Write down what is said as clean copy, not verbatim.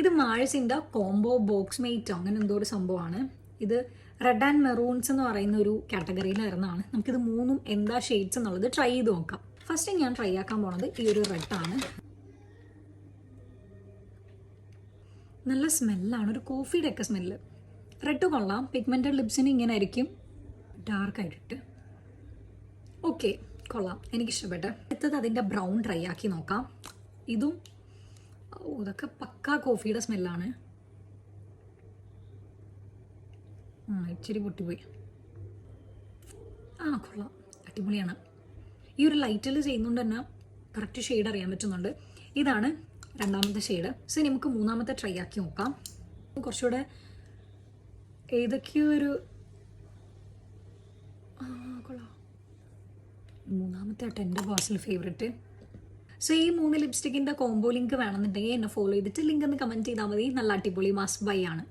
ഇത് മാഴ്സിൻ്റെ combo box mate അങ്ങനെ എന്തോ ഒരു സംഭവമാണ്. ഇത് റെഡ് ആൻഡ് മെറൂൺസ് എന്ന് പറയുന്ന ഒരു കാറ്റഗറിയിൽ വരുന്നതാണ്. നമുക്കിത് മൂന്നും എന്താ ഷെയ്ഡ്സ് എന്നുള്ളത് ട്രൈ ചെയ്ത് നോക്കാം. ഫസ്റ്റ് ഞാൻ ട്രൈ ആക്കാൻ പോണത് ഈ ഒരു റെഡാണ്. നല്ല സ്മെല്ലാണ്, ഒരു കോഫിയുടെ ഒക്കെ സ്മെല്ല്. റെഡ് കൊള്ളാം. പിഗ്മെൻറ്റഡ് ലിപ്സിന് ഇങ്ങനെ ആയിരിക്കും ഡാർക്കായിട്ട്. ഓക്കെ, കൊള്ളാം, എനിക്കിഷ്ടപ്പെട്ടു. അടുത്തത് അതിൻ്റെ ബ്രൗൺ ട്രൈ ആക്കി നോക്കാം. ഇതും ഇതൊക്കെ പക്കാ കോഫിയുടെ സ്മെല്ലാണ്. ഇച്ചിരി പൊട്ടിപ്പോയി. കൊള്ളാം, അടിപൊളിയാണ്. ഈ ഒരു ലൈറ്റിൽ ചെയ്യുന്നതുകൊണ്ട് തന്നെ കറക്റ്റ് ഷെയ്ഡ് അറിയാൻ പറ്റുന്നുണ്ട്. ഇതാണ് രണ്ടാമത്തെ ഷെയ്ഡ്. സോ നമുക്ക് മൂന്നാമത്തെ ട്രൈ ആക്കി നോക്കാം. കുറച്ചുകൂടെ ഏതൊക്കെയോ ഒരു കൊള്ളാം. മൂന്നാമത്തെ ആയിട്ട് എൻ്റെ പേഴ്സണൽ ഫേവറേറ്റ്. സോ ഈ 3 ലിപ്സ്റ്റിക്കിൻ്റെ കോംബോ ലിങ്ക് വേണമെന്നുണ്ടെങ്കിൽ എന്നെ ഫോളോ ചെയ്തിട്ട് ലിങ്ക് ഒന്ന് കമൻറ്റ് ചെയ്താൽ മതി. നല്ല അടിപൊളി മസ്റ്റ് ബൈ ആണ്.